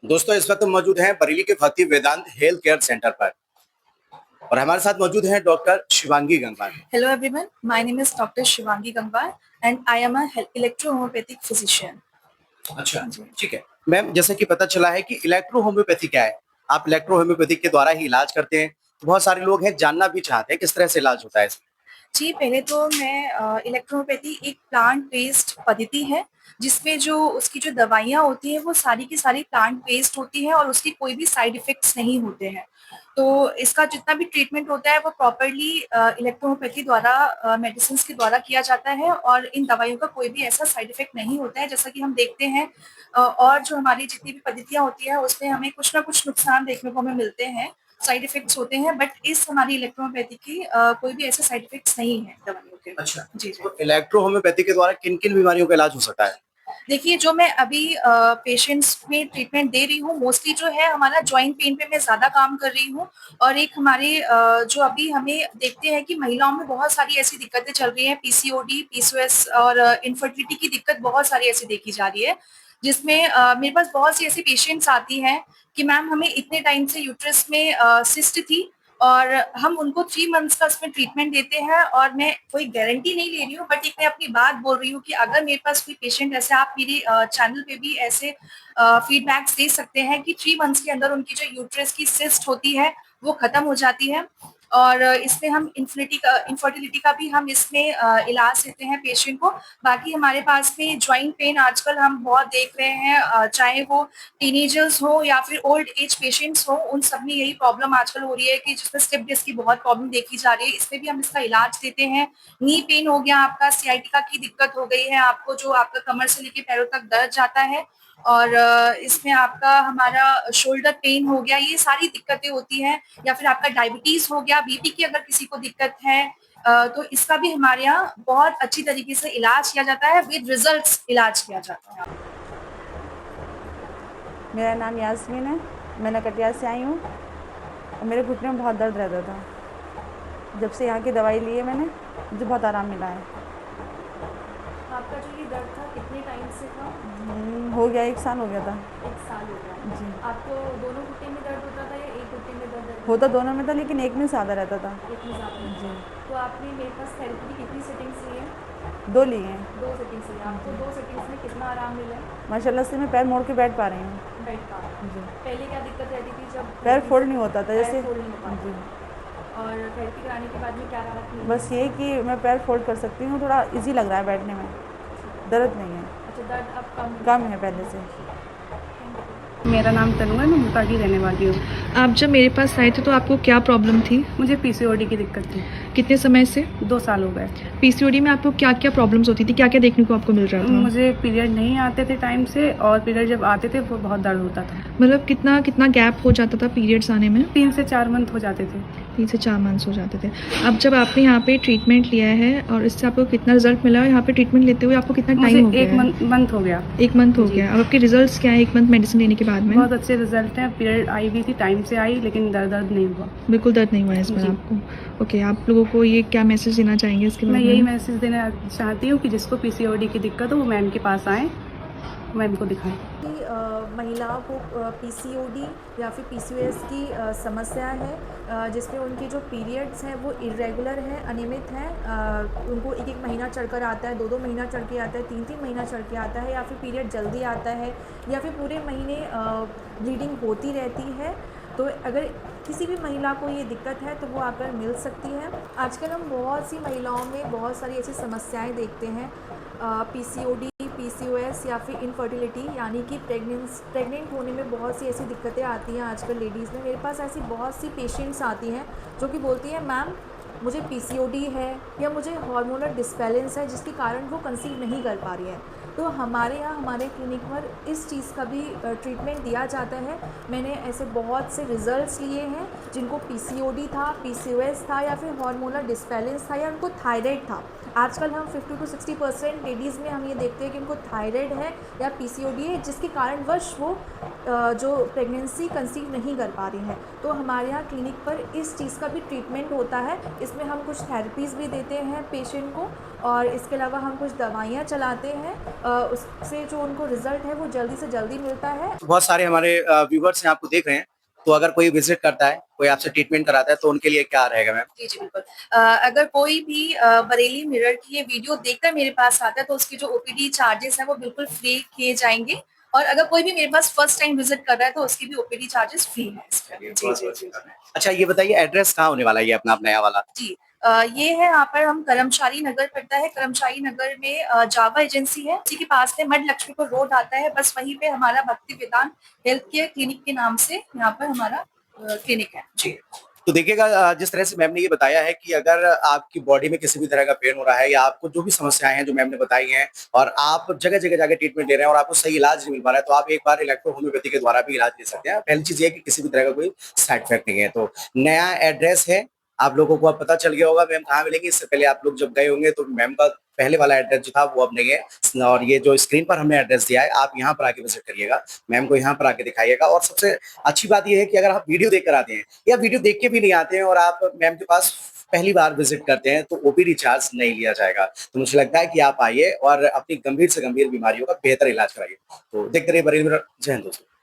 दोस्तों इस वक्त हम मौजूद हैं बरेली के भक्ति वेदांत हेल्थ केयर सेंटर पर और हमारे साथ मौजूद हैं doctor Shivangi Gangwar. Hello everyone, my name is Dr. Shivangi Gangwar and I am a electro-homeopathic physician. अच्छा, जी ठीक है मैम। जैसे कि पता चला है कि इलेक्ट्रो होम्योपैथी क्या है, आप इलेक्ट्रो होम्योपैथी के द्वारा ही इलाज करते हैं। तो बहुत सारे लोग हैं जानना भी चाहते हैं किस तरह से इलाज होता है इसका। जी, पहले तो मैं इलेक्ट्रोहोम्योपैथी एक प्लांट बेस्ड पद्धति है, जिसमें जो उसकी जो दवाइयाँ होती हैं, वो सारी की सारी प्लांट बेस्ड होती हैं और उसकी कोई भी साइड इफ़ेक्ट्स नहीं होते हैं। तो इसका जितना भी ट्रीटमेंट होता है, वो प्रॉपर्ली इलेक्ट्रोहोम्योपैथी द्वारा मेडिसिन्स के द्वारा किया जाता है और इन दवाइयों का कोई भी ऐसा साइड इफ़ेक्ट नहीं होता है, जैसा कि हम देखते हैं और जो हमारी जितनी भी पद्धतियाँ होती हैं, उसमें हमें कुछ ना कुछ नुकसान देखने को हमें मिलते हैं। साइड इफ़ेक्ट्स होते हैं बट इस हमारी इलेक्ट्रोहोम्योपैथी की कोई भी ऐसे साइड इफ़ेक्ट्स नहीं है दवाइयों के। अच्छा, जी, जी। तो इलेक्ट्रो होम्योपैथी के द्वारा किन-किन बीमारियों का इलाज हो सकता है? देखिए जो मैं अभी पेशेंट्स में ट्रीटमेंट दे रही हूँ मोस्टली जो है हमारा जॉइंट पेन पे मैं ज़्यादा काम कर रही हूँ और एक हमारे जो अभी हमें देखते हैं कि महिलाओं में बहुत सारी ऐसी दिक्कतें चल रही हैं पीसीओडी, पीसीओएस और इनफर्टिलिटी की दिक्कत बहुत सारी ऐसी देखी जा रही है, जिसमें मेरे पास बहुत सी ऐसी पेशेंट्स आती हैं कि मैम हमें इतने टाइम से यूट्रस में सिस्ट थी और हम उनको 3 मंथ्स का उसमें ट्रीटमेंट देते हैं और मैं कोई गारंटी नहीं ले रही हूँ बट एक मैं अपनी बात बोल रही हूँ कि अगर मेरे पास कोई पेशेंट ऐसे आप मेरे चैनल पे भी ऐसे फीडबैक्स दे सकते हैं कि 3 मंथ्स के अंदर उनकी जो यूट्रस की सिस्ट होती है वो खत्म हो जाती है और इसमें हम इनफर्टिलिटी का भी हम इसमें इलाज देते हैं पेशेंट को। बाकी हमारे पास में जॉइंट पेन आजकल हम बहुत देख रहे हैं चाहे वो टीनेजर्स हो या फिर ओल्ड एज पेशेंट्स हो, उन सब में यही प्रॉब्लम आजकल हो रही है कि जिसमें स्लिप डिस्क की बहुत प्रॉब्लम देखी जा रही है, इसमें भी हम इसका इलाज देते हैं। नी पेन हो गया आपका, सियाटिका की दिक्कत हो गई है आपको, जो आपका कमर से लेके पैरों तक दर्द जाता है और इसमें आपका हमारा शोल्डर पेन हो गया, ये सारी दिक्कतें होती हैं या फिर आपका डायबिटीज हो गया, बीपी की अगर किसी को दिक्कत है तो इसका भी हमारे यहाँ बहुत अच्छी तरीके से इलाज किया जाता है, विद रिजल्ट्स इलाज किया जाता है। मेरा नाम यास्मीन है। मैं नकटिया से आई हूँ और मेरे घुटने में बहुत दर्द रहता था। जब से यहाँ की दवाई ली है मैंने, मुझे बहुत आराम मिला है। आपका जो ये दर्द था कितने टाइम से था? हो गया 1 साल हो गया था। 1 साल हो गया। जी। आपको दोनों घुटने में दर्द होता था या एक घुटने में दर्द रहता था? होता दोनों में था लेकिन एक में ज़्यादा रहता था। एक में ज़्यादा। जी। तो आपने मेरे पास थेरेपी की कितनी सेटिंग्स ली हैं? 2 लिए हैं। 2 सेटिंग्स ली हैं। आपको 2 सेटिंग्स में कितना आराम मिला है? माशाल्लाह से मैं पैर मोड़ के बैठ पा रही हूँ। बेड का। जी। पहले क्या दिक्कत रहती थी जब पैर फोल्ड नहीं होता था पैर जैसे। फोल्ड नहीं हो पाता? जी। और थेरेपी कराने के बाद में क्या राहत मिली? बस ये कि मैं पैर फोल्ड कर सकती हूँ, थोड़ा ईज़ी लग रहा है बैठने में, दर्द नहीं है। अच्छा, दर्द अब कम है पहले से। मेरा नाम तनु है, मैं मुल्तान की रहने वाली हूँ। आप जब मेरे पास आए थे तो आपको क्या प्रॉब्लम थी? मुझे पीसीओडी की दिक्कत थी। कितने समय से? 2 साल हो गए। पीसीओडी में आपको क्या क्या प्रॉब्लम्स होती थी, क्या क्या देखने को आपको मिल रहा था? मुझे पीरियड नहीं आते थे टाइम से और पीरियड जब आते थे वो बहुत दर्द होता था। मतलब कितना कितना गैप हो जाता था पीरियड्स आने में? 3 से 4 मंथ हो जाते थे। 3 से 4 मंथ्स हो जाते थे। अब जब आपने यहाँ पे ट्रीटमेंट लिया है और इससे आपको कितना रिजल्ट मिला और यहाँ पे ट्रीटमेंट लेते हुए आपको कितना टाइम हो मुझे गया है? 1 मंथ हो गया। 1 मंथ हो गया। अब आपके रिजल्ट्स क्या है 1 मंथ मेडिसिन लेने के बाद में? बहुत अच्छे रिजल्ट हैं। पीरियड आई भी थी, टाइम से आई, लेकिन दर्द नहीं हुआ। बिल्कुल दर्द नहीं हुआ है इसमें जी। आपको? ओके, आप लोगों को ये क्या मैसेज देना चाहेंगे इसके मैं बारे यही में? मैसेज देना चाहती हूँ कि जिसको पीसीओडी की दिक्कत हो वो मैम के पास आएँ, मैम को दिखाएँ। कि महिलाओं को पीसीओडी या फिर पीसीओएस की समस्या है जिसमें उनकी जो पीरियड्स हैं वो इरेगुलर हैं, अनियमित हैं। उनको 1-1 महीना चढ़कर आता है, 2-2 महीना चढ़ के आता है, 3-3 महीना चढ़ के आता है या फिर पीरियड जल्दी आता है या फिर पूरे महीने ब्लीडिंग होती रहती है। तो अगर किसी भी महिला को ये दिक्कत है तो वो आकर मिल सकती है। आजकल हम बहुत सी महिलाओं में बहुत सारी ऐसी समस्याएं देखते हैं, पीसीओडी, पीसीओएस या फिर इनफर्टिलिटी यानी कि प्रेग्नेंट होने में बहुत सी ऐसी दिक्कतें आती हैं आजकल लेडीज़ में। मेरे पास ऐसी बहुत सी पेशेंट्स आती हैं जो कि बोलती हैं मैम मुझे पीसीओडी है या मुझे हार्मोनल डिस्बैलेंस है जिसके कारण वो कंसीव नहीं कर पा रही है। तो हमारे यहाँ हमारे क्लिनिक पर इस चीज़ का भी ट्रीटमेंट दिया जाता है। मैंने ऐसे बहुत से रिज़ल्ट्स लिए हैं जिनको पीसीओडी था, पीसीओएस था या फिर हार्मोनल डिस्बैलेंस था या उनको थायराइड था। आजकल हम 50 to 60% लेडीज़ में हम ये देखते हैं कि उनको थायराइड है या पीसीओडी है, जिसके कारणवश वो जो प्रेगनेंसी कंसीव नहीं कर पा रही हैं। तो हमारे यहाँ क्लिनिक पर इस चीज़ का भी ट्रीटमेंट होता है। इसमें हम कुछ थेरेपीज़ भी देते हैं पेशेंट को, और इसके अलावा हम कुछ दवाइयाँ चलाते हैं। उससे जो उनको रिज़ल्ट है वो जल्दी से जल्दी मिलता है। बहुत सारे हमारे व्यूवर्स हैं आपको देख रहे हैं, तो अगर कोई विजिट करता है, कोई आपसे ट्रीटमेंट कराता है तो उनके लिए क्या रहेगा मैम? जी, जी, बिल्कुल। अगर कोई भी बरेली मिरर की ये वीडियो देखकर मेरे पास आता है तो उसके जो ओपीडी चार्जेस हैं वो बिल्कुल फ्री किए जाएँगे, और अगर कोई भी मेरे पास फर्स्ट टाइम विज़िट कर रहा है तो उसकी भी ओपीडी चार्जेस फ्री हैं इसमें। जी, जी, जी। अच्छा ये बताइए एड्रेस कहाँ होने वाला है ये अपना अब नया वाला? जी, ये है यहाँ पर हम कर्मचारी नगर पड़ता है, कर्मचारी नगर में जावा एजेंसी है, उसी के पास में मड लक्ष्मीपुर रोड आता है, बस वहीं पे हमारा भक्ति वेदांत हेल्थ केयर क्लिनिक के नाम से यहाँ पर हमारा क्लिनिक है। जी। तो देखिएगा जिस तरह से मैम ने ये बताया है कि अगर आपकी बॉडी में किसी भी तरह का पेन हो रहा है या आपको जो भी समस्याएं हैं जो मैम ने बताई हैं और आप जगह-जगह जाके ट्रीटमेंट ले रहे हैं और आपको सही इलाज नहीं मिल पा रहा है, तो आप एक बार इलेक्ट्रो होम्योपैथी के द्वारा भी इलाज ले सकते हैं। पहली चीज़ ये है कि किसी भी तरह का कोई साइड इफेक्ट नहीं है। तो नया एड्रेस है, आप लोगों को अब पता चल गया होगा मैम कहाँ मिलेंगी। इससे पहले आप लोग जब गए होंगे तो मैम का पहले वाला एड्रेस जो था वो अब नहीं है और ये जो स्क्रीन पर हमने एड्रेस दिया है आप यहाँ पर आके विजिट करिएगा, मैम को यहाँ पर आके दिखाइएगा। और सबसे अच्छी बात ये है कि अगर आप वीडियो देख कर आते हैं या वीडियो देख के भी नहीं आते हैं और आप मैम के पास पहली बार विजिट करते हैं तो ओपीडी चार्ज नहीं लिया जाएगा। तो मुझे लगता है कि आप आइए और अपनी गंभीर से गंभीर बीमारियों का बेहतर इलाज कराइए। तो देखते रहिए बरेली मिरर। जय हिंद दोस्तों।